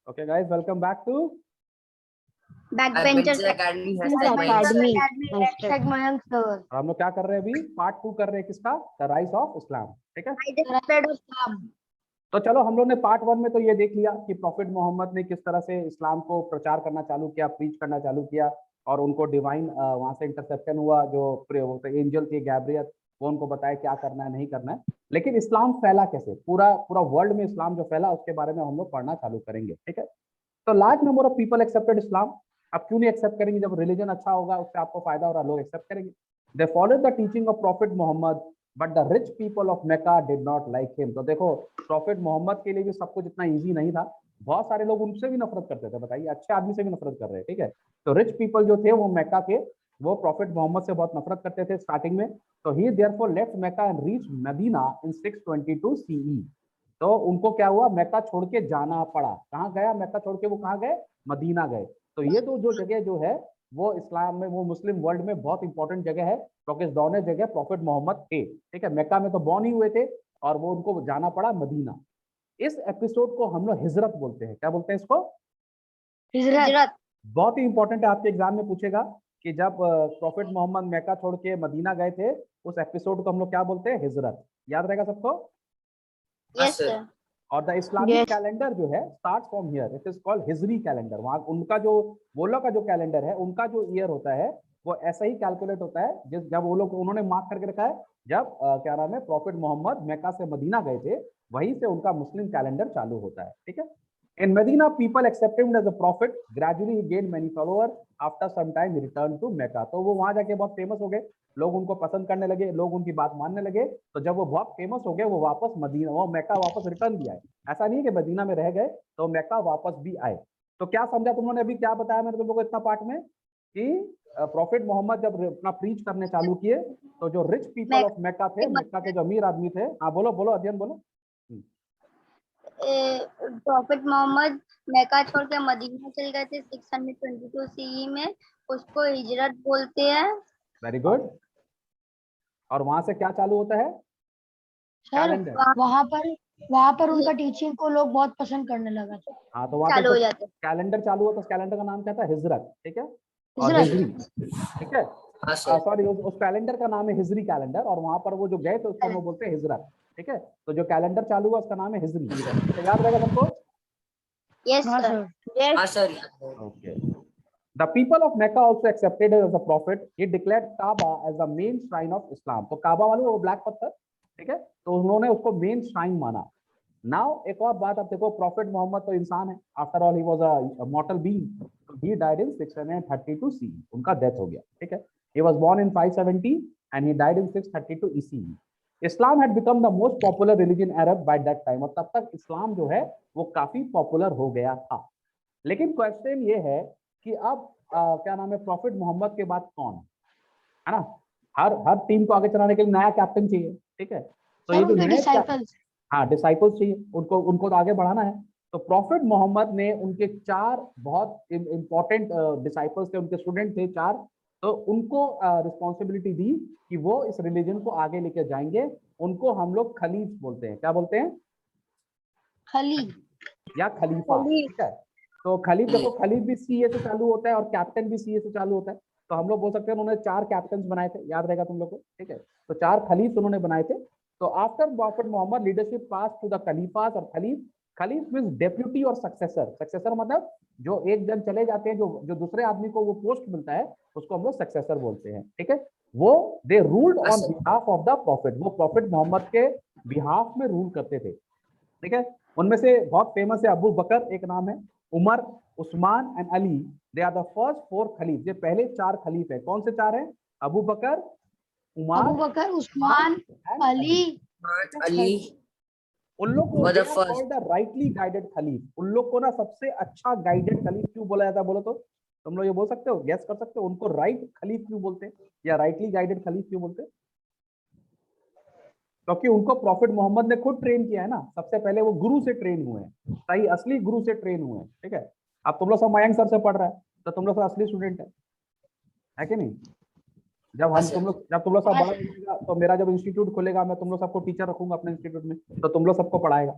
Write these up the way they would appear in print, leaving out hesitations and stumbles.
Okay, guys, welcome back to Backbenchers Academy Mayank sir. हम लोग क्या कर रहे हैं अभी? पार्ट 2 कर रहे हैं किसका? The rise of Islam. ठीक है, तो चलो हम लोग ने पार्ट 1 में तो ये देख लिया कि प्रॉफिट मोहम्मद ने किस तरह से इस्लाम को प्रचार करना चालू किया, प्रीच करना चालू किया, और उनको डिवाइन वहां से इंटरसेप्शन हुआ, जो एंजल थे गैब्रियल, वो उनको बताया क्या करना है नहीं करना है। लेकिन इस्लाम फैला कैसे, पूरा पूरा वर्ल्ड में इस्लाम जो फैला उसके बारे में हम लोग पढ़ना चालू करेंगे। ठीक है, तो large number of people accepted Islam. अब क्यों नहीं एक्सेप्ट करेंगे? जब रिलीजन अच्छा होगा उससे आपको फायदा हो रहा है, लोग एक्सेप्ट करेंगे। They followed the teaching of prophet Mohammed but the rich people of Mecca did not like him. तो देखो, प्रॉफिट मोहम्मद के लिए भी सब कुछ इतना इजी नहीं था, बहुत सारे लोग उनसे भी नफरत करते थे। बताइए, अच्छे आदमी से भी नफरत कर रहे हैं। ठीक है, तो रिच पीपल जो थे वो मेका के, वो प्रॉफिट मोहम्मद से बहुत नफरत करते थे स्टार्टिंग में। तो he therefore left Mecca and reach Medina in 622 CE. तो उनको क्या हुआ, मेका छोड़ के जाना पड़ा। कहाँ गया मेका छोड़ के? वो कहाँ गए? मदीना गए। तो ये तो जो जगह जो है वो इस्लाम में, वो मुस्लिम वर्ल्ड में बहुत इंपॉर्टेंट जगह है, क्योंकि इस दोनों जगह प्रॉफिट मोहम्मद थे। ठीक है, मेका में तो बॉर्न ही हुए थे और वो उनको जाना पड़ा मदीना। इस एपिसोड को हम लोग हिजरत बोलते हैं। क्या बोलते हैं इसको? हिजरत। बहुत ही इंपॉर्टेंट है, आपके एग्जाम में पूछेगा कि जब प्रॉफिट मोहम्मद मेका छोड़ के मदीना गए थे, उस एपिसोड को हम लोग क्या बोलते हैं? हिजरत। याद रहेगा सबको? Yes sir. और द इस्लामिक कैलेंडर जो है start from here, it is called Hijri calendar. वहां उनका जो, वो लोग का जो कैलेंडर है, उनका जो ईयर होता है वो ऐसा ही कैलकुलेट होता है जिस जब वो लोग, उन्होंने मार्क करके रखा है जब क्या नाम है, प्रॉफिट मोहम्मद मेका से मदीना गए थे, वहीं से उनका मुस्लिम कैलेंडर चालू होता है। ठीक है, in Medina people accepted him as a prophet, gradually he gained many follower, after some time he return to Mecca. तो वो वहां जाके बहुत फेमस हो गए, लोग उनको पसंद करने लगे, लोग उनकी बात मानने लगे। तो जब वो बहुत फेमस हो गए, वो वापस मदीना, वो मेका वापस रिटर्न भी आए। ऐसा नहीं है कि मदीना में रह गए, तो मेका वापस भी आए। तो क्या समझा तुमने? अभी क्या बताया मैंने तुम लोगों को इतना पार्ट में कि प्रॉफिट मोहम्मद जब अपना प्रीच करने चालू किए, तो जो रिच पीपल ऑफ मेका थे, मेका के जो अमीर आदमी थे, हाँ बोलो बोलो अध्ययन बोलो। प्रॉफिट मोहम्मद मेका छोड़ के मदीना चल गए थे 622 सीई में, उसको हिजरत बोलते हैं। Very good. और वहां से क्या चालू होता है? Sir calendar. वहाँ पर उनका टीचिंग को लोग बहुत पसंद करने लगा था। हाँ, तो वहां चालू हो पे जाते हैं। कैलेंडर चालू होता है। उस कैलेंडर का नाम क्या था? हिजरत। ठीक है, और हिजरत। हिजरी। ठीक है, सॉरी, उस कैलेंडर का नाम है हिजरी कैलेंडर, और वहां पर वो जो गए थे उसको हम लोग बोलते हैं हिजरत। ठीक है, तो जो कैलेंडर चालू हुआ उसका नाम है हिजरी। तो याद रहेगा सबको? यस हाँ sir. Sir. Okay. The people of Mecca also accepted him as a prophet. He declared Kaaba as the main shrine of Islam. तो काबा वाले वो ब्लैक पत्थर, ठीक है, तो उन्होंने उसको मेन श्राइन माना। नाउ एक और बात आप देखो, प्रॉफिट मोहम्मद तो इंसान है, after all he was a मॉर्टल being. He died in 632 सी, उनका डेथ हो गया। ठीक है, he was born in 570 and he died in 632 ECE. Islam had become the most popular religion in Arab by that time, और तब तक इस्लाम जो है वो काफी पॉपुलर हो गया था। लेकिन क्वेश्चन ये है कि अब क्या नाम है, प्रॉफिट मोहम्मद के बाद कौन है ना? हर टीम को आगे चलाने के लिए नया कैप्टन चाहिए। ठीक है, तो ये जो नए, हाँ, डिसाइपल्स चाहिए, उनको उनको तो आगे बढ़ाना है। तो प्रॉफिट मोहम्मद ने उनके 4 बहुत इंपॉर्टेंट डिसाइपल्स थे, उनके स्टूडेंट थे 4, तो उनको रिस्पॉन्सिबिलिटी दी कि वो इस रिलीजन को आगे लेके जाएंगे। उनको हम लोग खलीफ बोलते हैं। क्या बोलते हैं? खलीफ या खलीफा। ठीक है, तो खलीफ, देखो खलीफ भी सीए से चालू होता है और कैप्टन भी सीए से चालू होता है। तो हम लोग बोल सकते हैं उन्होंने 4 कैप्टन बनाए थे, याद रहेगा तुम लोग को। ठीक है, तो 4 खलीफ उन्होंने बनाए थे। तो after prophet Muhammad leadership pass to the caliphs, और खलीफ, खलीफ मींस डेप्यूटी और सक्सेसर। सक्सेसर मतलब जो एक जन चले जाते हैं, जो जो दूसरे आदमी को वो पोस्ट मिलता है, उसको हम लोग सक्सेसर बोलते हैं। ठीक है, वो दे ruled on behalf of the profit, वो प्रॉफिट मोहम्मद के बिहाफ में रूल करते थे। ठीक है, उनमें से बहुत फेमस है अबू बकर, एक नाम है, Umar, Usman and Ali. They are the first 4 caliph. ये पहले 4 खलीफ है। कौन से 4 हैं? अबू बकर, उमर, उस्मान, अली। उन लोग को द राइटली गाइडेड खलीफ। उन लोग को ना सबसे अच्छा गाइडेड खलीफ क्यों बोला जाता है बोलो तो? तुम लोग ये बोल सकते हो, गेस कर सकते हो उनको राइट खलीफ क्यों बोलते हैं, या राइटली गाइडेड खलीफ क्यों बोलते हैं? क्योंकि उनको प्रॉफिट मोहम्मद ने खुद ट्रेन किया है ना, सबसे पहले वो गुरु से ट्रेन हुए हैं, सही असली गुरु से ट्रेन हुए हैं। ठीक है, अब तुम लोग सब मयंक सर से पढ़ रहा है, तो तुम लोग सब असली स्टूडेंट है कि नहीं? जब तुम लोग सब बड़ा हो जाएगा, तो मेरा जब इंस्टीट्यूट खुलेगा, मैं तुम लोग सबको टीचर रखूंगा अपने इंस्टीट्यूट में, तो तुम लोग सबको पढ़ाएगा,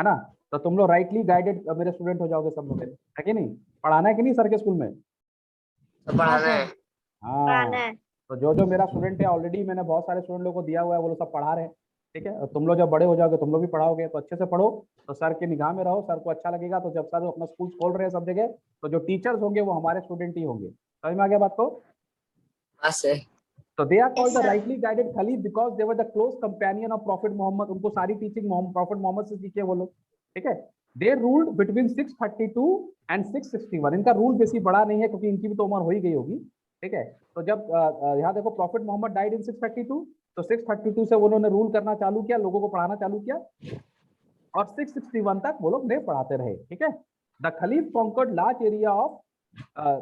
है ना। तो तुम लोग राइटली गाइडेड मेरे स्टूडेंट हो जाओगे सब लोग, है कि नहीं? पढ़ाना है कि नहीं सर के स्कूल में? पढ़ाना है। हाँ, तो जो जो मेरा स्टूडेंट है ऑलरेडी मैंने बहुत सारे स्टूडेंट लोगों को दिया हुआ है, वो लोग सब पढ़ा रहे हैं, ठीक है। और तुम लोग जब बड़े हो जाओगे तुम लोग भी पढ़ाओगे, तो अच्छे से पढ़ो, तो सर की निगाह में रहो, सर को अच्छा लगेगा। तो जब सर अपना स्कूल खोल रहे हैं सब जगह, तो जो टीचर्स होंगे वो हमारे स्टूडेंट ही होंगे। समझ में आ गया बात को? हाँ सर। तो they are called the rightly guided caliph because they were the close companion of prophet Mohammed. उनको सारी टीचिंग प्रॉफिट मोहम्मद से सीखे वो लोग, ठीक है। They ruled between 632 and 661। इनका रूल बेसी बड़ा नहीं है क्योंकि इनकी भी तो उम्र हो ही गई होगी, ठीक है। तो जब यहाँ देखो प्रॉफिट मोहम्मद डाइड इन 632, तो 632 से उन्होंने रूल करना चालू किया, लोगों को पढ़ाना चालू किया, और 661 तक वो लोग नहीं पढ़ाते रहे, ठीक है। The caliph conquered large area of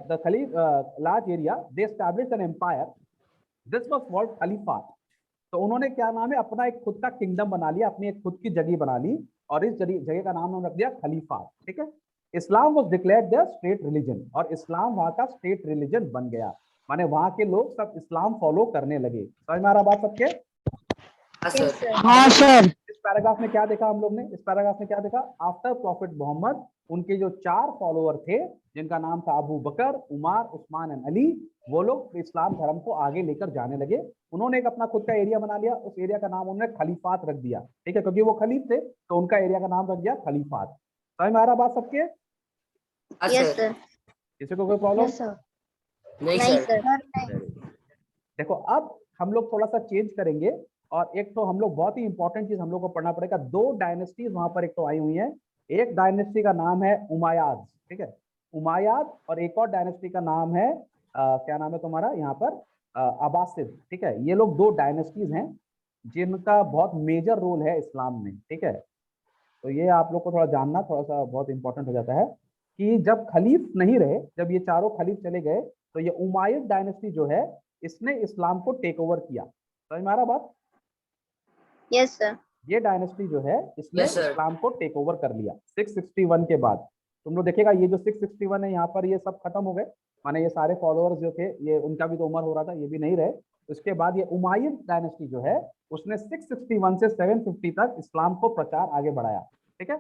the caliph large area, they established an empire, this was called caliphate. तो उन्होंने क्या नाम है, अपना एक खुद का किंगडम बना लिया, अपनी एक खुद की जगह बना ली, और इस जगह का नाम उन्होंने रख दिया खलीफात, ठीक है। Islam was declared their state religion, और इस्लाम वहां का स्टेट रिलीजन बन गया, माने वहां के लोग सब इस्लाम फॉलो करने लगे। समझ में आ रहा बात सबके? हाँ सर। इस पैराग्राफ में क्या देखा हम लोग ने? इस पैराग्राफ में क्या देखा? आफ्टर प्रॉफिट मोहम्मद उनके जो 4 फॉलोअर थे, जिनका नाम था अबू बकर, उमर, उस्मान एंड अली, वो लोग इस्लाम धर्म को आगे लेकर जाने लगे। उन्होंने एक अपना खुद का एरिया बना लिया, उस एरिया का नाम उन्होंने खलीफात रख दिया, ठीक है, क्योंकि वो खलीफ थे तो उनका एरिया का नाम रख दिया खलीफात। समझ में आ रहा बात सबके? Yes sir. किसी को कोई प्रॉब्लम? Yes sir. नहीं सर। देखो अब हम लोग थोड़ा सा चेंज करेंगे, और एक तो हम लोग बहुत ही इंपॉर्टेंट चीज हम लोग को पढ़ना पड़ेगा। 2 डायनेस्टीज वहां पर एक तो आई हुई है, एक डायनेस्टी का नाम है उमायाद, ठीक है, उमायाद, और एक और डायनेस्टी का नाम है क्या नाम है तुम्हारा यहाँ पर, अब्बासिद, ठीक है। ये लोग 2 डायनेस्टीज हैं जिनका बहुत मेजर रोल है इस्लाम में, ठीक है। तो ये आप लोग को थोड़ा जानना थोड़ा सा बहुत इंपॉर्टेंट हो जाता है कि जब खलीफ नहीं रहे, जब ये चारों खलीफ चले गए, तो ये उमायद डायनेस्टी जो है इसने इस्लाम को टेक ओवर किया। समझ में आ रहा बात? Yes sir. ये डायनेस्टी जो है इसने Yes, sir. इस्लाम को टेक ओवर कर लिया 661 के बाद। तुम लोग देखेगा ये जो 661 है यहाँ पर ये सब खत्म हो गए, माने ये सारे फॉलोअर्स जो थे ये उनका भी तो उम्र हो रहा था, ये भी नहीं रहे। उसके बाद ये उमायद डायनेस्टी जो है उसने 661 से 750 तक इस्लाम को प्रचार आगे बढ़ाया, ठीक है।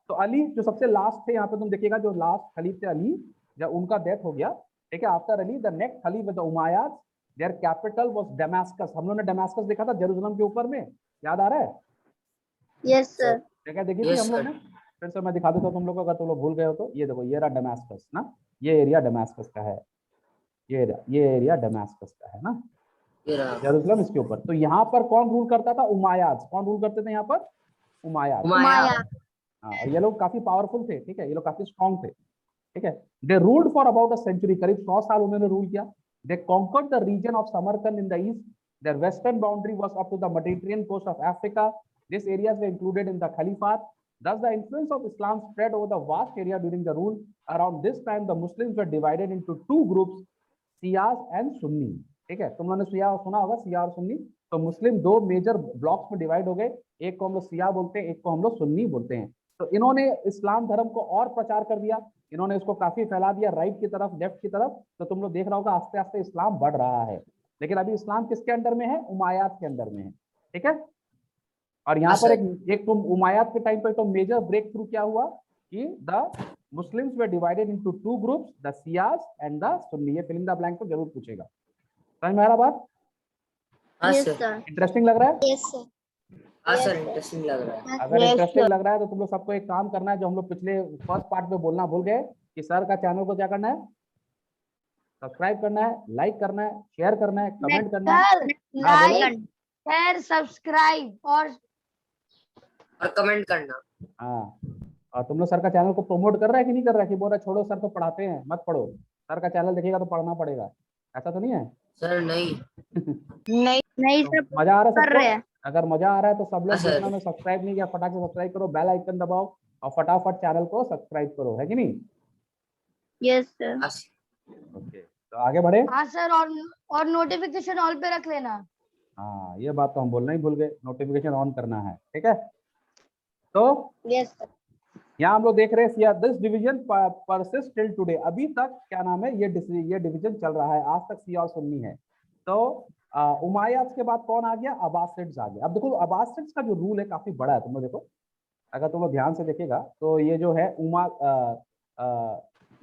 तो अली जो सबसे लास्ट थे यहाँ पे तुम देखिएगा, जो लास्ट खलीफ थे अली, जब उनका डेथ हो गया, ठीक है, after Ali the next caliph with the Umayyad, their capital was Damascus. हम लोगों ने दमास्कस देखा था जेरूसलम के ऊपर में, याद आ रहा है? Yes sir. जगह देखी थी Yes, हम लोग sir. ने? फिर से मैं दिखा देता हूँ तुम लोग को, अगर तुम लोग भूल गए हो तो। ये देखो ये रहा दमास्कस ना, ये एरिया दमास्कस का है, ये एरिया दमास्कस का है ना, ये रहा। जेरूसलम इसके ऊपर। तो यहाँ पर कौन रूल करता था? उमायाद। कौन रूल करते थे यहाँ पर? उमायाद। उमाया। हाँ, और ये लोग काफी पावरफुल थे, ठीक है, ये लोग काफी स्ट्रॉन्ग थे, ठीक है। They ruled for about a century, करीब 100 साल उन्होंने रूल किया। They conquered the region of Samarkand in the east, their western boundary was up to the Mediterranean coast of Africa, this areas were included in the caliphate, thus the influence of Islam spread over the vast area during the rule. Around this time the Muslims were divided into 2 groups, Shias and Sunni, ठीक है। तुम लोगों ने शिया सुना होगा, शिया और सुन्नी। तो मुस्लिम 2 major blocks में डिवाइड हो गए, एक को हम लोग शिया बोलते हैं, एक को हम लोग सुन्नी बोलते हैं। तो इन्होंने इस्लाम धर्म को और प्रचार कर दिया, इन्होंने इसको काफी फैला दिया राइट की तरफ, लेफ्ट की तरफ। तो तुम लोग देख रहा होगा आस्ते आस्ते इस्लाम बढ़ रहा है, लेकिन अभी इस्लाम किसके अंडर में है? उमायाद के अंडर में है, ठीक है। और यहाँ पर एक तो उमायाद के टाइम पर तो मेजर ब्रेक थ्रू क्या हुआ कि the Muslims were divided into 2 groups, the Shias and the Sunni. ये फिल इन द ब्लैंक तो जरूर पूछेगा। समझ में आ रहा बात? Yes sir. इंटरेस्टिंग लग रहा है? Yes sir. हाँ सर, इंटरेस्टिंग लग रहा है। अगर इंटरेस्टिंग लग रहा है तो तुम लोग सबको एक काम करना है, जो हम लोग पिछले फर्स्ट पार्ट में बोलना भूल गए, कि सर का चैनल को क्या करना है? सब्सक्राइब करना है, लाइक करना है, शेयर करना है, कमेंट करना है। लाइक, शेयर, सब्सक्राइब और कमेंट करना। हाँ, और तुम लोग सर का चैनल को प्रमोट कर रहा है कि नहीं कर रहा है? कि बोल रहा है छोड़ो सर तो पढ़ाते हैं, मत पढ़ो, सर का चैनल देखिएगा तो पढ़ना पड़ेगा, ऐसा तो नहीं है? सर नहीं। नहीं सर। तो मजा आ रहा है कर रहे सबको? हैं। अगर मजा आ रहा है तो सब लोग हाँ, सर। जितना में सब्सक्राइब नहीं किया फटाक से सब्सक्राइब करो, बेल आइकन दबाओ और फटाफट चैनल को सब्सक्राइब करो, है कि नहीं? Yes sir. हाँ, ओके, तो आगे बढ़े। हाँ सर, और नोटिफिकेशन ऑल पे रख लेना। हाँ, ये बात तो हम बोलना ही भूल गए, नोटिफिकेशन ऑन करना है, ठीक है। तो यस सर। यहाँ हम लोग देख रहे हैं this division persist till today, अभी तक क्या नाम है ये डिवीजन चल रहा है, आज तक शिया और सुन्नी है। तो उमायाद के बाद कौन आ गया? अब्बासिड्स आ गया। अब देखो अब्बासिड्स का जो रूल है काफी बड़ा है, तुम लोग देखो अगर तुम लोग ध्यान से देखेगा तो ये जो है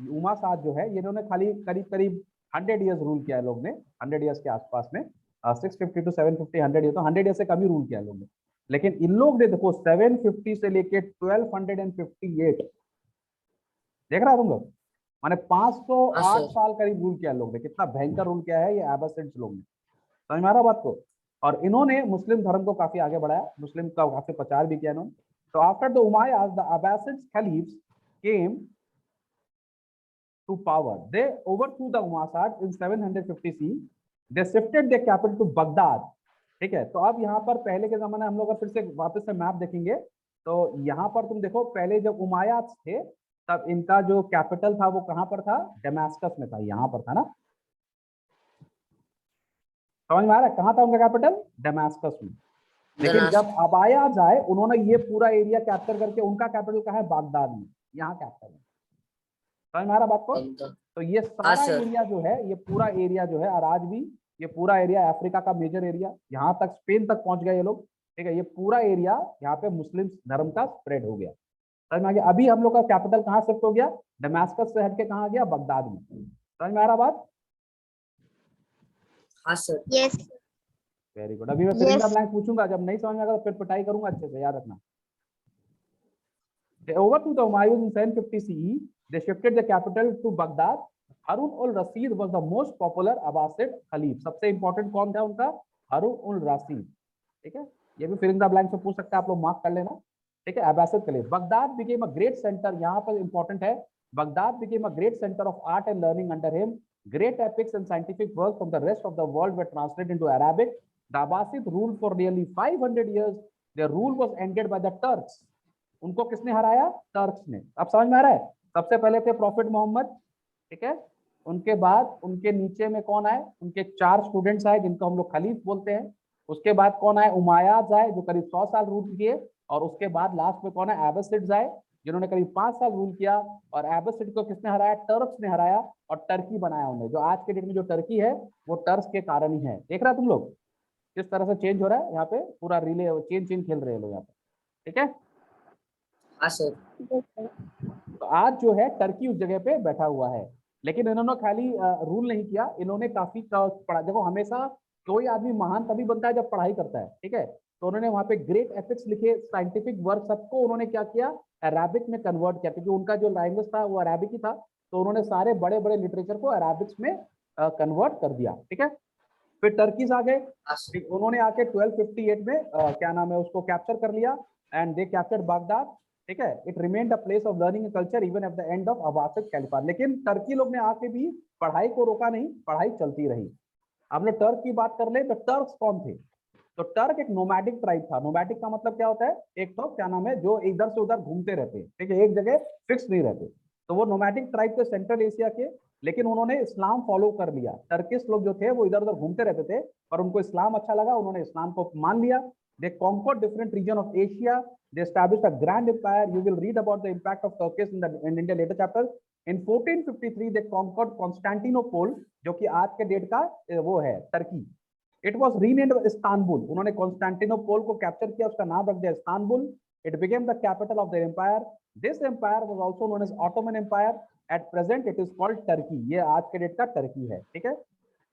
उमा साद जो है, ये इन्होंने खाली करीब करीब 100 ईयर्स रूल किया है लोग ने, 100 ईयर्स के आसपास में, 650 to 750, 100 ईयर, तो 100 ईयर से कम ही रूल किया है लोग ने। लेकिन इन लोग ने देखो 750 से लेके 1258, देख रहा तुम लोग, माने 508 साल करीब रूल किया लोग ने। कितना भयंकर रूल किया है ये अब्बासिड्स लोग ने, समझ में आ रहा बात को। और इन्होंने मुस्लिम धर्म को काफी आगे बढ़ाया, मुस्लिम का काफी प्रचार भी किया इन्होंने। तो after the Umayyads the Abbasid caliphs came to power, they overthrew the Umayyads in 750 CE, they shifted the capital to Baghdad. ठीक है, तो अब यहाँ पर पहले के जमाने हम लोग फिर से वापस से मैप देखेंगे तो यहाँ पर तुम देखो, पहले जब उमायास थे तब इनका जो कैपिटल था वो कहाँ पर था, डेमास्कस में था, यहाँ पर था ना, समझ में आ रहा है, कहाँ था उनका कैपिटल, डेमास्कस में। लेकिन जब अबायास आए उन्होंने ये पूरा एरिया कैप्चर करके, उनका कैपिटल कहाँ है, बागदाद में, यहाँ कैपिटल है, समझ में आ रहा बात को। तो ये सारा एरिया जो है, ये पूरा एरिया जो है, और आज भी ये पूरा एरिया अफ्रीका का मेजर एरिया, यहाँ तक स्पेन तक पहुंच गए ये लोग। ठीक है, ये पूरा एरिया यहाँ पे मुस्लिम धर्म का स्प्रेड हो गया, समझ में आ गया। अभी हम लोग का कैपिटल कहाँ शिफ्ट हो गया, दमास्कस से हटके कहाँ गया, बगदाद में, समझ में आ रहा बात। हाँ सर। Yes very good. अभी मैं फिल इन द ब्लैंक पूछूंगा, जब नहीं समझ में आएगा तो फिर पिटाई करूंगा, अच्छे से याद रखना। Over to the Umayyads in 750 CE, they shifted the capital to Baghdad. Harun al-Rashid was the most popular Abbasid Khalif. सबसे इंपॉर्टेंट कौन था उनका, हारून उल रशीद। ठीक है, ये भी फिल इन द ब्लैंक से पूछ सकते हैं, आप लोग मार्क कर लेना। ठीक है, Abbasid खलीफ। Baghdad became a great center, यहाँ पर इंपॉर्टेंट है, Baghdad became a great center of art and learning under him. Great epics and scientific work from the rest of the world were translated into Arabic. The Abbasid ruled for nearly 500 years. Their rule was ended by the Turks. उनको किसने हराया, Turks ने। अब समझ में आ रहा है, सबसे पहले थे प्रॉफिट मोहम्मद, ठीक है, उनके बाद उनके नीचे में कौन आए, उनके 4 स्टूडेंट्स आए जिनको हम लोग खलीफ बोलते हैं। उसके बाद कौन आए, उमायाद आए जो करीब 100 साल रूल किए। और उसके बाद लास्ट में कौन है, अब्बासिड्स आए जिन्होंने करीब 5 साल रूल किया। और अब्बासिड को किसने हराया, टर्क्स ने हराया, और टर्की बनाया उन्हें। जो आज के डेट में जो टर्की है वो टर्क्स के कारण ही है। देख रहा तुम लोग किस तरह से चेंज हो रहा है, यहाँ पे पूरा रिले चेंज खेल रहे हैं लोग यहाँ पे। ठीक है, तो आज जो है टर्की उस जगह पे बैठा हुआ है। लेकिन इन्होंने खाली रूल नहीं किया, इन्होंने काफी पढ़ा। देखो हमेशा कोई आदमी महान तभी बनता है जब पढ़ाई करता है। ठीक है, तो उन्होंने वहां पे ग्रेट एपिक्स लिखे, साइंटिफिक वर्क, सबको उन्होंने क्या किया, अरेबिक में कन्वर्ट किया, क्योंकि उनका जो लैंग्वेज था वो अरेबिक ही था। तो उन्होंने सारे बड़े बड़े लिटरेचर को अरेबिक्स में कन्वर्ट कर दिया। ठीक है, फिर टर्कीज आ गए, उन्होंने आके 1258 में क्या नाम है उसको कैप्चर कर लिया, एंड दे कैप्चर्ड बागदाद। ठीक है, it remained a place of learning and culture even at the end of Abbasid caliphate. लेकिन टर्की लोग ने आके भी पढ़ाई को रोका नहीं, पढ़ाई चलती रही। अब लोग टर्क की बात कर ले तो टर्क्स कौन थे, तो टर्क एक नोमैडिक ट्राइब था। नोमैडिक का मतलब क्या होता है, एक तो क्या नाम है जो इधर से उधर घूमते रहते, ठीक है, एक जगह फिक्स नहीं रहते। तो वो नोमैडिक ट्राइब थे सेंट्रल एशिया के, लेकिन उन्होंने इस्लाम फॉलो कर लिया। टर्किश लोग जो थे वो इधर उधर घूमते रहते थे, और उनको इस्लाम अच्छा लगा, उन्होंने इस्लाम को मान लिया। They conquered different region of Asia. They established a grand empire. You will read about the impact of Turkish in India later chapters. In 1453 they conquered Constantinople, जो कि आज के डेट का वो है Turkey. It was renamed Istanbul. उन्होंने Constantinople को capture किया, उसका नाम रख दिया Istanbul. It became the capital of their empire. This empire was also known as Ottoman Empire. At present it is called Turkey. ये आज के डेट का टर्की है। ठीक है,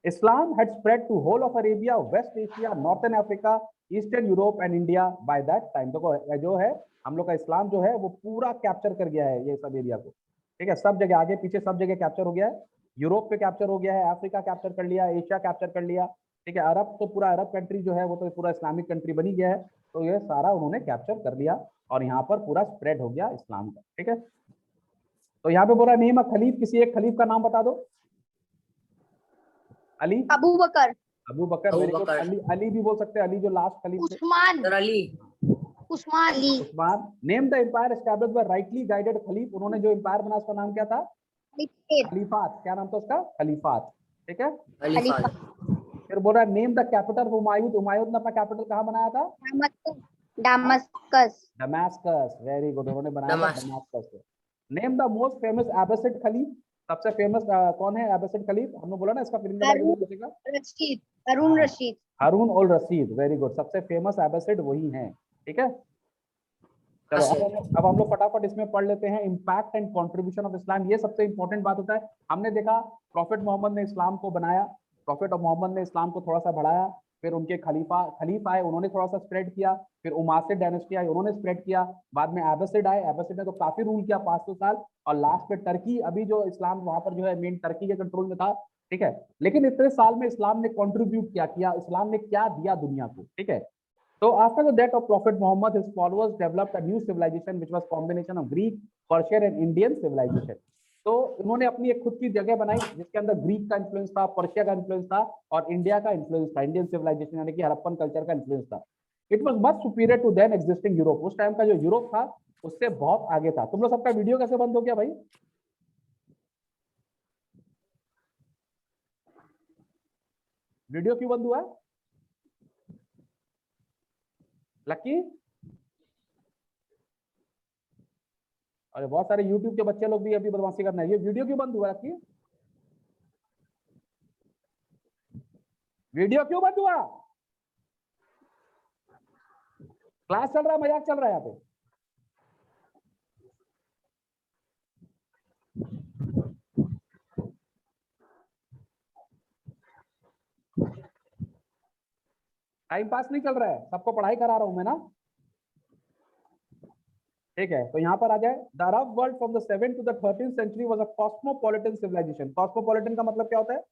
Islam had spread to whole of Arabia, West Asia, Northern Africa, Eastern Europe and India by that time. देखो जो है हम लोग का इस्लाम जो है वो पूरा कैप्चर कर गया है ये सब एरिया को। ठीक है, सब जगह आगे पीछे सब जगह कैप्चर हो गया है। यूरोप पे कैप्चर हो गया है, अफ्रीका कैप्चर कर लिया, एशिया कैप्चर कर लिया। ठीक है, अरब तो पूरा अरब कंट्री जो है वो तो पूरा इस्लामिक कंट्री बनी गया है। तो ये सारा उन्होंने कैप्चर कर लिया और यहाँ पर पूरा स्प्रेड हो गया इस्लाम का। ठीक है, तो यहाँ पे बोला नेम खलीफ, किसी एक खलीफ का नाम बता दो। Ali, Abu Bakr, very good. Ali भी बोल सकते हैं, अली जो लास्ट खलीफ थे। Usman. Name the empire established by rightly guided caliph, उन्होंने जो एम्पायर बना उसका नाम क्या था, खलीफात। क्या नाम था उसका, खलीफात। ठीक है, फिर बोल रहा है name the capital of Humayun, Humayun ने अपना कैपिटल कहाँ बनाया था, दमास्कस। वेरी गुड, उन्होंने बनाया था Damascus. Name the most famous Abbasid caliph, सबसे फेमस कौन है अब्बासिड खलीफ, हमने बोला ना इसका फिलिंग हारून उल रशीद। वेरी गुड, सबसे फेमस अब्बासिड वही हैं। ठीक है, चलो हाँ, अब हम लोग फटाफट इसमें पढ़ लेते हैं impact and contribution of Islam. ये सबसे इंपॉर्टेंट बात होता है। हमने देखा प्रॉफिट मोहम्मद ने इस्लाम को बनाया, प्रॉफिट ऑफ मोहम्मद ने इस्लाम को थोड़ा सा बढ़ाया, फिर उनके खलीफा आए, उन्होंने थोड़ा सा स्प्रेड किया, फिर उमासिड डायनेस्टी आई, उन्होंने स्प्रेड किया, बाद में एबसिड आए, एबसिड ने तो काफी रूल किया 500 साल, और लास्ट में टर्की, अभी जो इस्लाम वहां पर जो है मेन टर्की के कंट्रोल में था, ठीक है। लेकिन इतने साल में इस्लाम ने कॉन्ट्रीब्यूट क्या किया, इस्लाम ने क्या दिया दुनिया को, ठीक है। So after the death of Prophet Muhammad, his followers developed a new civilization which was combination of Greek, Persian and Indian civilization. तो उन्होंने अपनी एक खुद की जगह बनाई जिसके अंदर ग्रीक का इन्फ्लुएंस था, पर्शिया का इन्फ्लुएंस था और इंडिया का इन्फ्लुएंस था, इंडियन सिविलाइजेशन यानी कि हड़प्पन कल्चर का इन्फ्लुएंस था। It was much superior to then existing Europe. उस टाइम का जो यूरोप था उससे बहुत आगे था। तुम लोग सबका वीडियो कैसे बंद हो गया भाई? वीडियो क्यों बंद हुआ? लकी, अरे बहुत सारे YouTube के बच्चे लोग भी अभी बदमाशी करना है। ये वीडियो क्यों बंद हुआ लकी? वीडियो क्यों बंद हुआ? क्लास चल रहा है, मजाक चल रहा है यहाँ पे? टाइम पास नहीं चल रहा है, सबको पढ़ाई करा रहा हूं मैं ना, ठीक है। तो यहाँ पर आ जाए, the Arab world from the 7th to the 13th century was a cosmopolitan civilisation. Cosmopolitan का मतलब क्या होता है?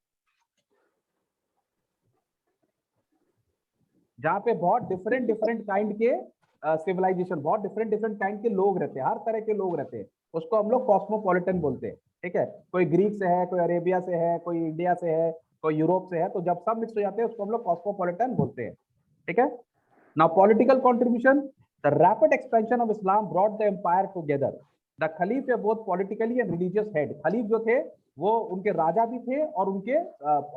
जहाँ पे बहुत डिफरेंट डिफरेंट काइंड के सिविलाइजेशन, बहुत डिफरेंट डिफरेंट काइंड के लोग रहते हैं, हर तरह के लोग रहते हैं, उसको हम लोग कॉस्मोपॉलिटन बोलते हैं, ठीक है। कोई ग्रीक से है, कोई अरेबिया से है, कोई इंडिया से है, कोई यूरोप से है, तो जब सब मिक्स हो जाते हैं उसको हम लोग कॉस्मोपॉलिटन बोलते हैं, ठीक है। Now political contribution, the rapid expansion of Islam brought the empire together. The caliph है both politically and religious head. Caliph जो थे वो उनके राजा भी थे और उनके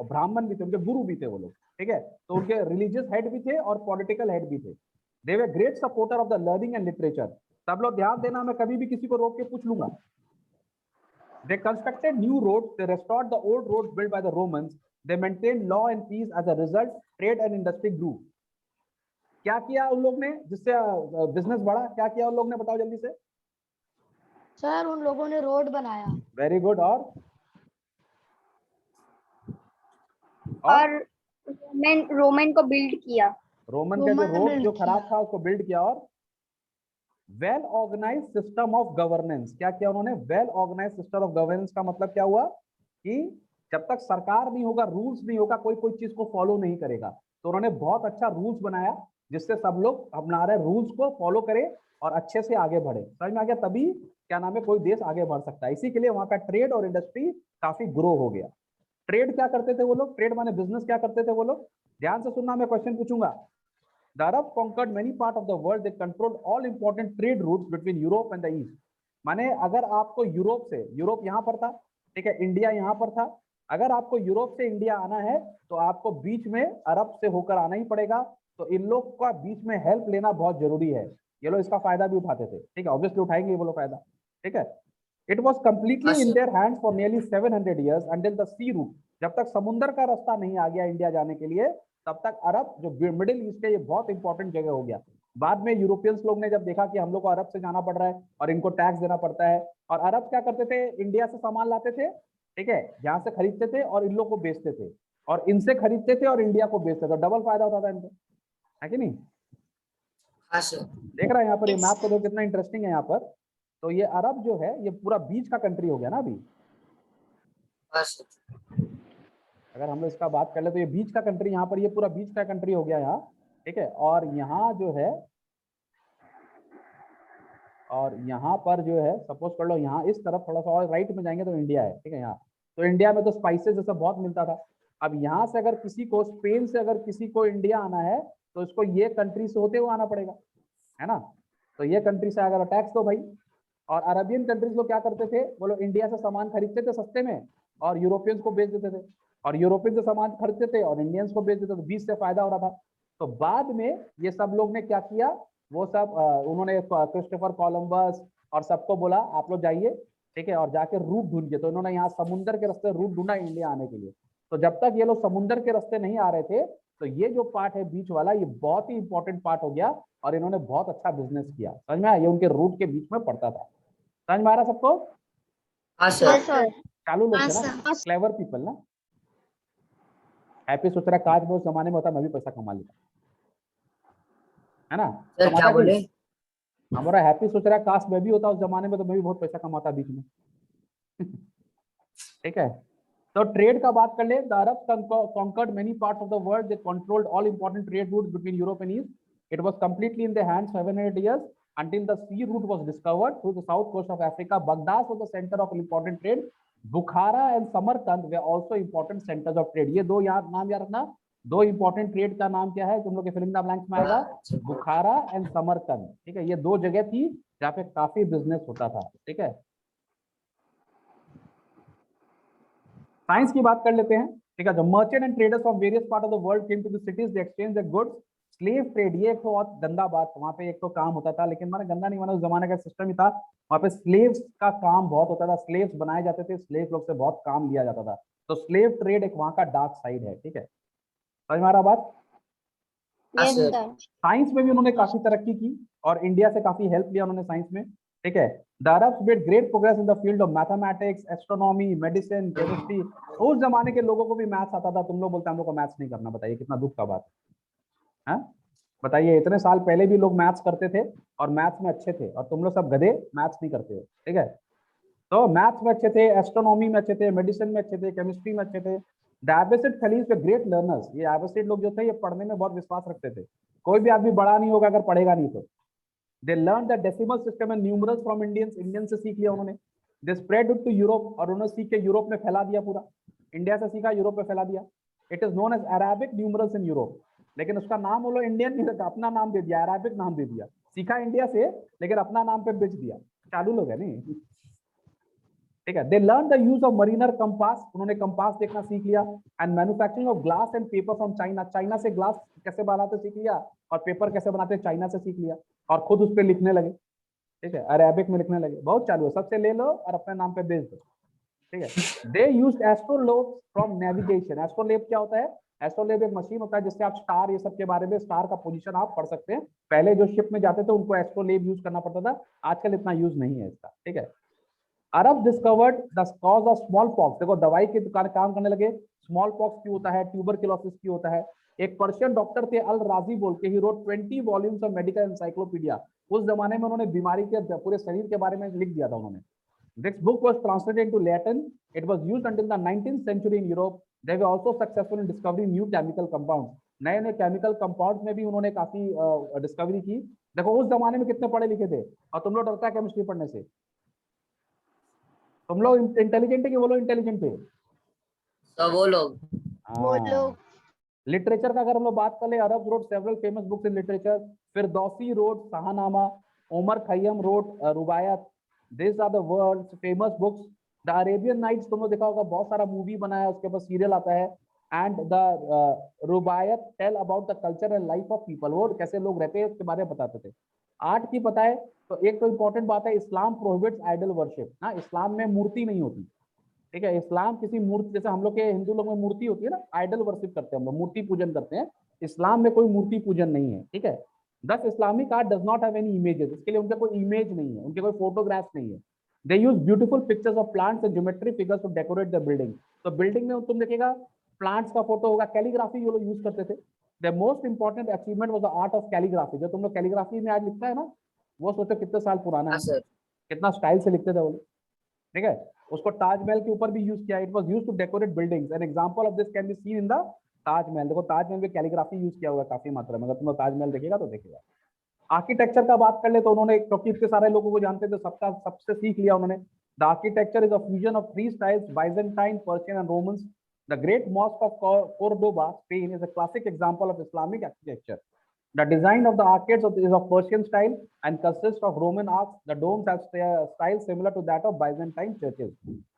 ब्राह्मण भी थे, उनके गुरु भी थे वो लोग, ठीक है। तो उनके रिलीजियस हेड भी थे और पॉलिटिकल हेड भी थे। They were great supporter of the learning and literature. सब लोग ध्यान देना, मैं कभी भी किसी को रोक के पूछ लूंगा। They constructed new roads, they restored the old roads built by the Romans, they maintained law and peace. As a result, trade and industry grew. क्या किया उन लोग ने जिससे बिजनेस बढ़ा? क्या किया उन लोग ने, बताओ जल्दी से। सर उन लोगों ने रोड बनाया। Very good. और रोमन को बिल्ड किया। रोमन का जो रोड जो खराब था उसको बिल्ड किया। और well organise system of governance. क्या किया उन्होंने? Well organise system of governance का मतलब क्या हुआ कि जब तक सरकार नहीं होगा, रूल्स नहीं होगा, कोई कोई चीज को फॉलो नहीं करेगा, तो उन्होंने बहुत अच्छा रूल्स बनाया जिससे सब लोग अपना रहे रूल्स को फॉलो करें और अच्छे से आगे बढ़े। समझ में आ गया? तभी क्या नाम है कोई देश आगे बढ़ सकता है। इसी के लिए वहां का ट्रेड और इंडस्ट्री काफी ग्रो हो गया। ट्रेड क्या करते थे वो लोग? ट्रेड माने बिजनेस क्या करते थे वो लोग? ध्यान से सुनना, मैं क्वेश्चन पूछूंगा। The Arab conquered many parts of the world. They controlled all important trade routes between Europe and the East. माने अगर आपको यूरोप से, यूरोप यहाँ पर था, ठीक है, इंडिया यहाँ पर था, अगर आपको यूरोप से इंडिया आना है तो आपको बीच में अरब से होकर आना ही पड़ेगा। तो इन लोग का बीच में हेल्प लेना बहुत जरूरी है। ये लोग इसका फायदा भी उठाते थे, ठीक है, ऑब्वियसली उठाएंगे वो लोग फायदा, ठीक है। It was completely in their hands for nearly 700 years until the sea route. जब तक समुद्र का रास्ता नहीं आ गया इंडिया जाने के लिए, तब तक अरब जो मिडिल ईस्ट है ये बहुत इंपॉर्टेंट जगह हो गया। बाद में यूरोपियंस लोग ने जब देखा कि हम लोग को अरब से जाना पड़ रहा है और इनको टैक्स देना पड़ता है, और अरब क्या करते थे? इंडिया से सामान लाते थे, ठीक है, यहाँ से खरीदते थे और इन लोग को बेचते थे, और इनसे खरीदते थे और इंडिया को बेचते थे, डबल फायदा होता था इनको, है कि नहीं? हाँ सर। देख रहा है यहाँ पर ये मैप को, देखो कितना इंटरेस्टिंग है यहाँ पर। तो ये अरब जो है ये पूरा बीच का कंट्री हो गया ना अभी। हाँ सर। अगर हम लोग इसका बात कर ले तो ये बीच का कंट्री, यहाँ पर ये पूरा बीच का कंट्री हो गया यहाँ, ठीक है। और यहाँ जो है, और यहाँ पर जो है सपोज कर लो यहाँ इस तरफ थोड़ा सा और राइट में जाएंगे तो इंडिया है, ठीक है। यहाँ तो इंडिया में तो स्पाइसेस जैसा बहुत मिलता था। अब यहाँ से अगर किसी को स्पेन से अगर किसी को इंडिया आना है तो इसको ये कंट्री से होते हुए आना पड़ेगा, है ना। तो ये कंट्री से अगर टैक्स दो भाई। और अरबियन कंट्रीज लोग क्या करते थे? वो लोग इंडिया से सामान खरीदते थे सस्ते में और यूरोपियंस को बेच देते थे, और यूरोपियन से सामान खरीदते थे और इंडियंस को बेच देते थे, तो बीच से फायदा हो रहा था। तो बाद में ये सब लोग ने क्या किया, वो सब उन्होंने क्रिस्टोफर कोलंबस और सबको बोला आप लोग जाइए, ठीक है, और जाके रूट ढूंढिए। तो इन्होंने यहाँ समुद्र के रास्ते रूट ढूंढा इंडिया आने के लिए। तो जब तक ये लोग समुद्र के रास्ते नहीं आ रहे थे तो ये जो पार्ट है बीच वाला, ये बहुत ही इंपॉर्टेंट पार्ट हो गया और इन्होंने बहुत अच्छा बिजनेस किया। समझ में आया? ये उनके रूट के बीच में पड़ता था। समझ में आ रहा सबको? हाँ सर। चालू लोग थे ना, क्लेवर पीपल ना। हैप्पी सोच रहा काश मैं उस जमाने में होता मैं भी पैसा कमा लेता, है ना? सर क्या बोले? हमारा हैप्पी सोच रहा काश मैं भी होता उस जमाने में तो मैं भी बहुत पैसा कमाता बीच में। ठीक है, तो ट्रेड का बात कर ले। The Arab conquered many parts of the world. They controlled all important trade routes between Europe and East. It was completely in their hands 700 years until the sea route was discovered through the south coast of Africa. Baghdad was the center of important trade. Bukhara and Samarkand were also important centers of trade. ये दो याद नाम याद रखना। दो important trade का नाम क्या है तुम लोग के फिल्म द ब्लैंक्स में आएगा? बुखारा एंड समरकंद। ठीक है, ये दो जगह थी जहाँ पे काफी बिजनेस होता था। ठीक है, साइंस की बात कर लेते हैं। ठीक है, merchant and traders from various part of the world came to the cities, they exchange the goods. Slave trade, ये एक तो बहुत गंदा बात, वहां पे एक तो काम होता था, लेकिन मैंने गंदा नहीं माना, उस जमाने का सिस्टम ही था। वहां पे स्लेव्स का काम बहुत होता था, स्लेव्स बनाए जाते थे, स्लेव लोग से बहुत काम लिया जाता था। तो स्लेव ट्रेड एक वहां का डार्क साइड है। ठीक है, समझ में आ रहा बात? साइंस में भी उन्होंने काफी तरक्की की और इंडिया से काफी हेल्प लिया उन्होंने साइंस में। ठीक है, the Arabs made great progress in the field of mathematics, astronomy, medicine, chemistry. उस जमाने के लोगों को भी मैथ्स आता था, तुम लोग बोलते हैं हम लोग को मैथ्स नहीं करना। बताइए कितना दुख का बात है। बताइए, इतने साल पहले भी लोग मैथ्स करते थे और मैथ्स में अच्छे थे, और तुम लोग सब गधे मैथ्स नहीं करते हो। ठीक है, तो मैथ्स में अच्छे थे, एस्ट्रोनॉमी में अच्छे थे, मेडिसिन में अच्छे थे, केमिस्ट्री में अच्छे थे। द अब्बासिड खलीफ वे ग्रेट लर्नर्स। ये अब्बासिड लोग जो थे ये पढ़ने में बहुत विश्वास रखते थे। कोई भी आदमी बड़ा नहीं होगा अगर पढ़ेगा नहीं तो। They learn the decimal system and numerals from Indians. Indian से सीख लिया उन्होंने। They spread it to Europe, और उन्होंने सीख के यूरोप में फैला दिया पूरा। इंडिया से सीखा, यूरोप में फैला दिया। It is known as Arabic numerals in Europe, लेकिन उसका नाम वो लोग इंडियन नहीं रखा, अपना नाम दे दिया, अरेबिक नाम दे दिया। सीखा इंडिया से लेकिन अपना नाम पे बेच दिया। चालू लोग है नहीं। ठीक है, दे learn the use of Mariner compass. उन्होंने कंपास देखना सीख लिया। And manufacturing of glass and paper from China. China से ग्लास कैसे बनाते सीख लिया, और पेपर कैसे बनाते चाइना से सीख लिया, और खुद उस पर लिखने लगे। ठीक है, अरेबिक में लिखने लगे। बहुत चालू है, सबसे ले लो और अपने नाम पे बेच दो। ठीक है, they used astrolabe from navigation. Astrolabe क्या होता है? एस्ट्रोलेब एक मशीन होता है जिससे आप स्टार, ये सब के बारे में, स्टार का पोजीशन आप पढ़ सकते हैं। पहले जो शिप में जाते थे उनको एस्ट्रोलेब यूज करना पड़ता था, आजकल इतना यूज नहीं है इसका। ठीक है, Arab discovered the cause of smallpox. देखो, दवाई की दुकान काम करने लगे। स्मॉल पॉक्स क्यों होता है, ट्यूबरक्लोसिस क्यों होता है। एक पर्शियन डॉक्टर थे अल राजी बोल के, he wrote 20 volumes of medical encyclopedia. उस जमाने में उन्होंने बीमारी के पूरे शरीर के बारे में लिख दिया था उन्होंने। This book was translated into Latin. It was used until the 19th century in Europe. They were also successful in discovering new chemical compounds. नए नए केमिकल कंपाउंड्स में भी उन्होंने काफी डिस्कवरी की। देखो, उस जमाने में कितने पढ़े लिखे थे, और तुम लोग डरता है केमिस्ट्री पढ़ने से। तुम लोग इंटेलिजेंट है कि वो लोग इंटेलिजेंट थे? तो वो लोग लिटरेचर का अगर हम लोग बात कर ले, Arab wrote several famous books in literature. Firdausi wrote Shahnama, Umar Khayyam wrote Rubaiyat. This are the world's famous books. The Arabian Nights तुम लोग देखा होगा, बहुत सारा मूवी बना है, उसके ऊपर सीरियल आता है। And the Rubaiyat tell about the culture and life of people. वो कैसे लोग रहते हैं उसके बारे में बताते थे। आर्ट की पता है तो एक तो इंपॉर्टेंट बात है, इस्लाम प्रोहिबिट्स आइडल वर्शिप ना। इस्लाम में मूर्ति नहीं होती। ठीक है, इस्लाम किसी मूर्ति, जैसे हम लोग के हिंदू लोग में मूर्ति होती है ना, आइडल वर्शिप करते हैं हम लोग, मूर्ति पूजन करते हैं। इस्लाम में कोई मूर्ति पूजन नहीं है। ठीक है, दस Islamic art does not have any images. इसके लिए उनका कोई इमेज नहीं है, उनके कोई फोटोग्राफ्स नहीं है। They use beautiful pictures of plants and geometry figures to decorate the building. तो बिल्डिंग में तुम देखिएगा प्लांट्स का फोटो होगा। कैलीग्राफी ये लोग यूज करते थे। The most important achievement was the art of calligraphy. जो तुम लोग कैलीग्राफी में आज लिखता है ना, वो सोचो कितने साल पुराना है, कितना स्टाइल से लिखते थे वो लोग। ठीक है, उसको ताजमहल के ऊपर भी यूज किया। It was used to decorate buildings. An example of this can be seen in the Taj Mahal. देखो, ताजमहल में कैलीग्राफी यूज किया हुआ है काफी मात्रा में, अगर तुम ताजमहल देखिएगा तो देखिएगा। आर्किटेक्चर का बात कर ले तो उन्होंने, क्योंकि इतने सारे लोगों को जानते थे, सबका सबसे सीख लिया उन्होंने। The architecture is a fusion of three styles, Byzantine, Persian and Romans. The great mosque of Cordoba, Spain is a classic example of Islamic architecture. The design of the arcades is of Persian style and consists of Roman arcs. The domes have style similar to that of Byzantine churches.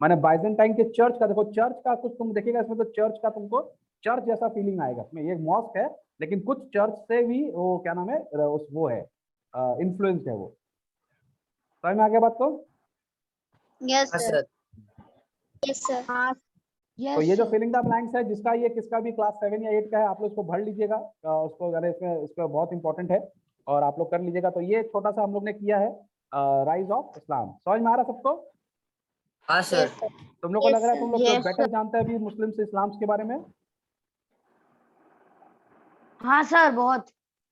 माने Byzantine के church का देखो, church का कुछ तुम देखिएगा इसमें, तो चर्च का तुमको चर्च जैसा फीलिंग आएगा इसमें। ये मॉस्क है लेकिन कुछ चर्च से भी वो क्या नाम है, उस वो है इन्फ्लुएंस है वो। समझ में आ गया बात को? Yes sir. Yes sir. तो ये जो Yes, फिलिंग द ब्लैंक्स है, जिसका ये किसका भी क्लास 7 या 8 का है, आप लोग इसको भर लीजिएगा। उसको अगर इसमें बहुत इंपॉर्टेंट है और आप लोग कर लीजिएगा। तो ये छोटा सा हम लोग ने किया है राइज ऑफ इस्लाम। समझ में आ रहा सबको? हाँ सर। तुम लोग को लग रहा है तुम लोग Yes, बेटर जानते हैं अभी मुस्लिम से इस्लाम के बारे में? हाँ सर बहुत।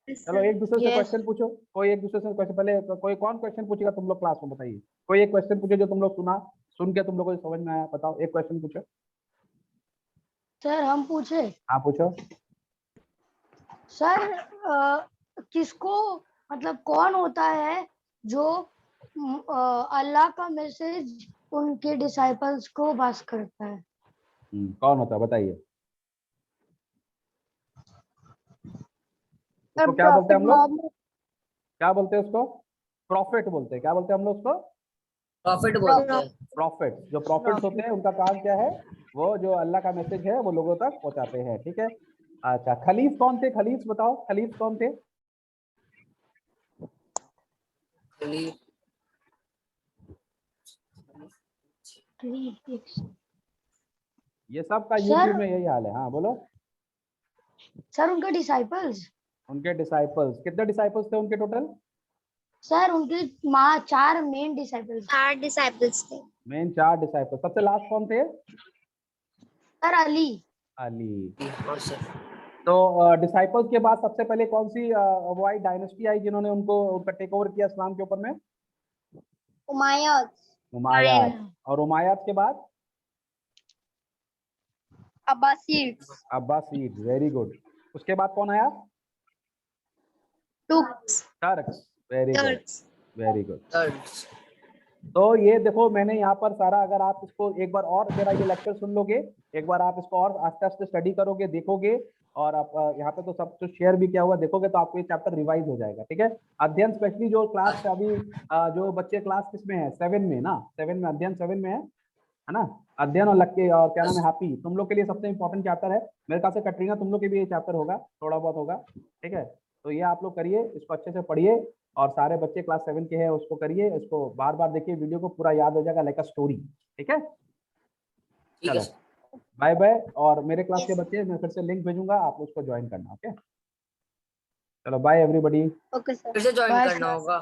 चलो एक दूसरे से Yes. क्वेश्चन पूछो। कोई एक दूसरे से क्वेश्चन, पहले कोई कौन क्वेश्चन पूछेगा तुम लोग क्लास में? बताइए, कोई एक क्वेश्चन पूछो जो तुम लोग सुन के तुम लोगों को समझ में आया। बताओ, एक क्वेश्चन पूछो। सर हम पूछे। हाँ पूछो। सर किसको मतलब कौन होता है जो अल्लाह का मैसेज उनके डिसाइपल्स को पास करता है? कौन होता है बताइए। सर उसको क्या बोलते हैं हम लोग? मोहम्मद क्या बोलते हैं उसको? प्रॉफिट बोलते हैं। क्या बोलते हैं हम लोग उसको? प्रॉफिट बोलते हैं। प्रॉफिट। जो प्रॉफिट्स होते हैं उनका काम क्या है? वो जो अल्लाह का मैसेज है वो लोगों तक पहुंचाते हैं। ठीक है। अच्छा, खलीफ कौन थे? खलीफ बताओ, खलीफ कौन थे? खलीफ। ये सब का सर यूट्यूब में यही हाल है। हाँ बोलो। सर उनके डिसाइपल्स। उनके डिसाइपल्स, कितने डिसाइपल्स थे उनके टोटल? सर उनके 4 मेन डिसाइपल्स। 4 डिसाइपल्स थे। Main 4 disciples. सबसे लास्ट कौन थे? सर अली। अली। हाँ सर। तो डिसाइपल्स के बाद सबसे पहले कौन सी वो आई डायनेस्टी आई जिन्होंने उनका टेक ओवर किया इस्लाम के ऊपर में? उमायद, उमायाद। और उमायाद के बाद अब्बासीड्स, अब्बासीड। Very good. उसके बाद कौन आया? Turks, Turks. Very good, Turks. Very good. Turks. तो ये देखो मैंने यहाँ पर सारा, अगर आप इसको एक बार और मेरा ये लेक्चर सुन लोगे, एक बार आप इसको और आस्ते आस्ते स्टडी करोगे, देखोगे, और आप यहाँ पे तो सब कुछ शेयर भी किया हुआ, देखोगे तो आपको ये चैप्टर रिवाइज हो जाएगा। ठीक है। अध्ययन स्पेशली जो क्लास अभी जो बच्चे क्लास किस में है? 7 में ना? 7 में अध्ययन 7 में है ना? अध्ययन और लक्के और क्या नाम है हैप्पी, तुम लोग के लिए सबसे इंपॉर्टेंट चैप्टर है मेरे ख्याल से। कटरीना तुम लोग के भी ये चैप्टर होगा, थोड़ा बहुत होगा। ठीक है। तो ये आप लोग करिए, इसको अच्छे से पढ़िए, और सारे बच्चे क्लास 7 के हैं उसको करिए, इसको बार बार देखिए, वीडियो को पूरा याद हो जाएगा लाइक अ स्टोरी। ठीक है। ठीक है चलो सर। Bye bye. और मेरे क्लास के Yes. बच्चे, मैं फिर से लिंक भेजूंगा, आप उसको ज्वाइन करना। ओके, चलो बाय एवरीबॉडी। Okay sir. फिर से ज्वाइन Bye, करना sir. होगा।